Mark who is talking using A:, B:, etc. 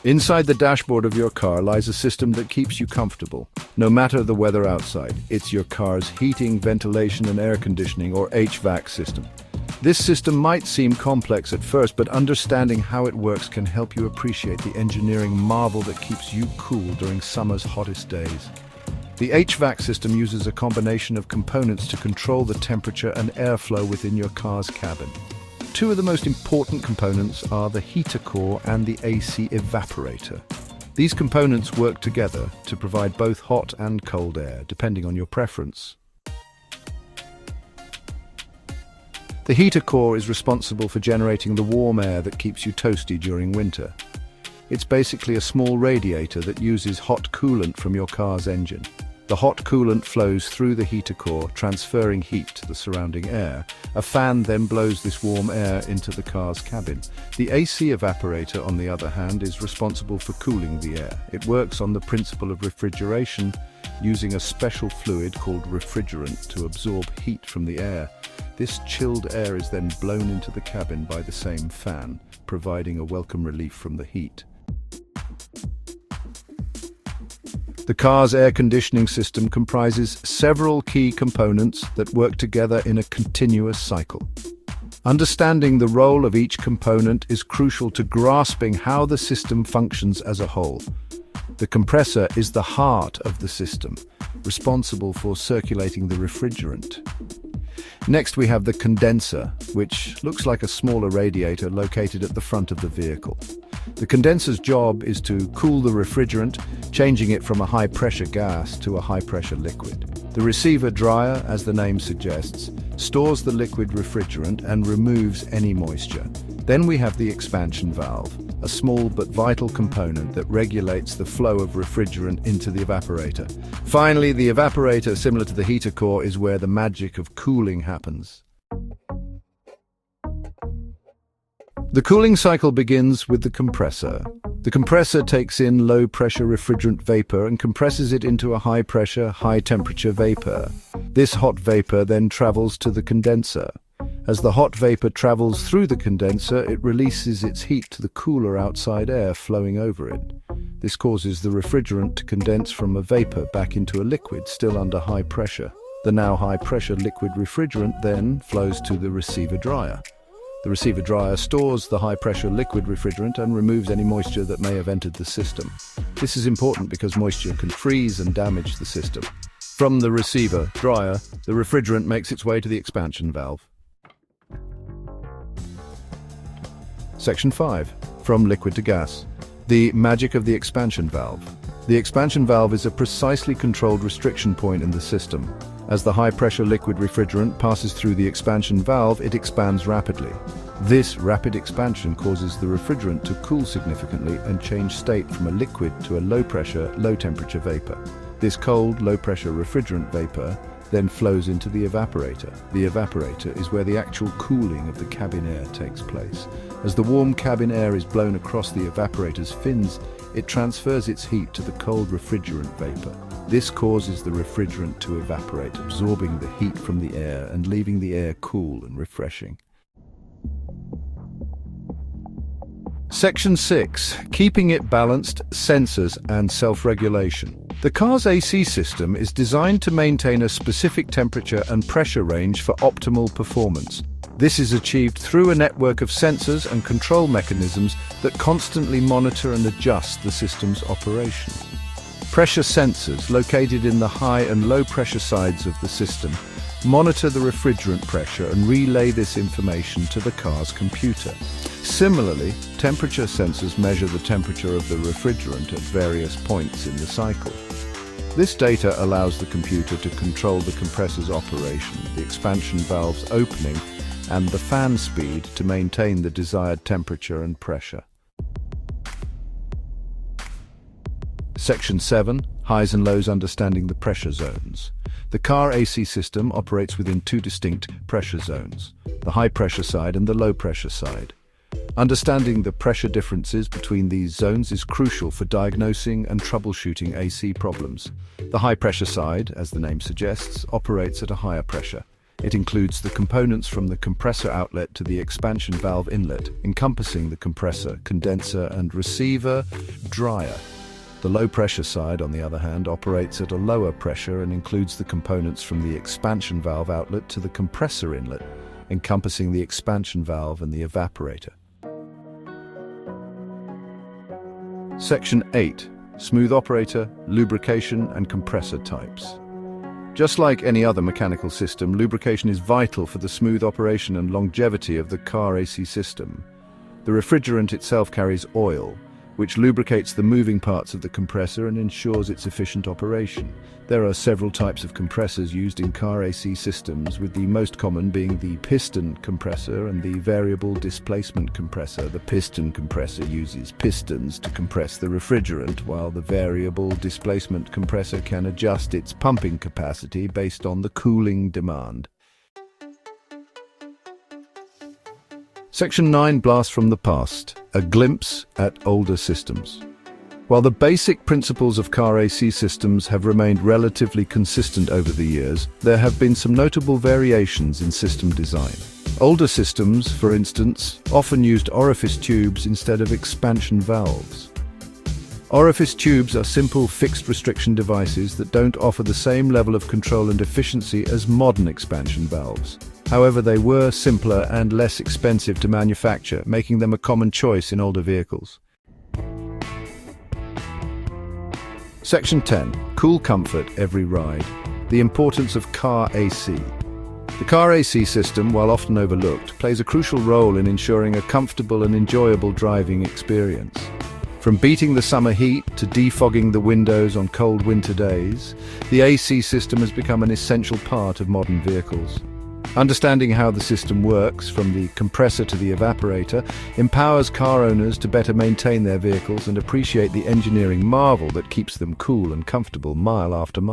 A: Inside the dashboard of your car lies a system that keeps you comfortable, no matter the weather outside. It's your car's heating, ventilation and air conditioning, or HVAC system. This system might seem complex at first, but understanding how it works can help you appreciate the engineering marvel that keeps you cool during summer's hottest days. The HVAC system uses a combination of components to control the temperature and airflow within your car's cabin. Two of the most important components are the heater core and the AC evaporator. These components work together to provide both hot and cold air, depending on your preference. The heater core is responsible for generating the warm air that keeps you toasty during winter. It's basically a small radiator that uses hot coolant from your car's engine. The hot coolant flows through the heater core, transferring heat to the surrounding air. A fan then blows this warm air into the car's cabin. The AC evaporator, on the other hand, is responsible for cooling the air. It works on the principle of refrigeration, using a special fluid called refrigerant to absorb heat from the air. This chilled air is then blown into the cabin by the same fan, providing a welcome relief from the heat. The car's air conditioning system comprises several key components that work together in a continuous cycle. Understanding the role of each component is crucial to grasping how the system functions as a whole. The compressor is the heart of the system, responsible for circulating the refrigerant. Next, we have the condenser, which looks like a smaller radiator located at the front of the vehicle. The condenser's job is to cool the refrigerant, changing it from a high-pressure gas to a high-pressure liquid. The receiver dryer, as the name suggests, stores the liquid refrigerant and removes any moisture. Then we have the expansion valve, a small but vital component that regulates the flow of refrigerant into the evaporator. Finally, the evaporator, similar to the heater core, is where the magic of cooling happens. The cooling cycle begins with the compressor. The compressor takes in low-pressure refrigerant vapor and compresses it into a high-pressure, high-temperature vapor. This hot vapor then travels to the condenser. As the hot vapor travels through the condenser, it releases its heat to the cooler outside air flowing over it. This causes the refrigerant to condense from a vapor back into a liquid still under high pressure. The now high-pressure liquid refrigerant then flows to the receiver dryer. The receiver dryer stores the high-pressure liquid refrigerant and removes any moisture that may have entered the system. This is important because moisture can freeze and damage the system. From the receiver dryer, the refrigerant makes its way to the expansion valve. Section 5. From liquid to gas. The magic of the expansion valve. The expansion valve is a precisely controlled restriction point in the system. As the high-pressure liquid refrigerant passes through the expansion valve, it expands rapidly. This rapid expansion causes the refrigerant to cool significantly and change state from a liquid to a low-pressure, low-temperature vapor. This cold, low-pressure refrigerant vapor then flows into the evaporator. The evaporator is where the actual cooling of the cabin air takes place. As the warm cabin air is blown across the evaporator's fins, it transfers its heat to the cold refrigerant vapor. This causes the refrigerant to evaporate, absorbing the heat from the air and leaving the air cool and refreshing. Section 6. Keeping it balanced, sensors and self-regulation. The car's AC system is designed to maintain a specific temperature and pressure range for optimal performance. This is achieved through a network of sensors and control mechanisms that constantly monitor and adjust the system's operation. Pressure sensors, located in the high and low pressure sides of the system, monitor the refrigerant pressure and relay this information to the car's computer. Similarly, temperature sensors measure the temperature of the refrigerant at various points in the cycle. This data allows the computer to control the compressor's operation, the expansion valve's opening, and the fan speed to maintain the desired temperature and pressure. Section 7. Highs and lows, understanding the pressure zones. The car AC system operates within two distinct pressure zones, the high pressure side and the low pressure side. Understanding the pressure differences between these zones is crucial for diagnosing and troubleshooting AC problems. The high pressure side, as the name suggests, operates at a higher pressure. It includes the components from the compressor outlet to the expansion valve inlet, encompassing the compressor, condenser, and receiver dryer. The low-pressure side, on the other hand, operates at a lower pressure and includes the components from the expansion valve outlet to the compressor inlet, encompassing the expansion valve and the evaporator. Section 8. Smooth operator, lubrication, and compressor types. Just like any other mechanical system, lubrication is vital for the smooth operation and longevity of the car AC system. The refrigerant itself carries oil, which lubricates the moving parts of the compressor and ensures its efficient operation. There are several types of compressors used in car AC systems, with the most common being the piston compressor and the variable displacement compressor. The piston compressor uses pistons to compress the refrigerant, while the variable displacement compressor can adjust its pumping capacity based on the cooling demand. Section 9. Blast from the past. A glimpse at older systems. While the basic principles of car AC systems have remained relatively consistent over the years, there have been some notable variations in system design. Older systems, for instance, often used orifice tubes instead of expansion valves. Orifice tubes are simple fixed restriction devices that don't offer the same level of control and efficiency as modern expansion valves. However, they were simpler and less expensive to manufacture, making them a common choice in older vehicles. Section 10. Cool comfort every ride. The importance of car AC. The car AC system, while often overlooked, plays a crucial role in ensuring a comfortable and enjoyable driving experience. From beating the summer heat to defogging the windows on cold winter days, the AC system has become an essential part of modern vehicles. Understanding how the system works, from the compressor to the evaporator, empowers car owners to better maintain their vehicles and appreciate the engineering marvel that keeps them cool and comfortable mile after mile.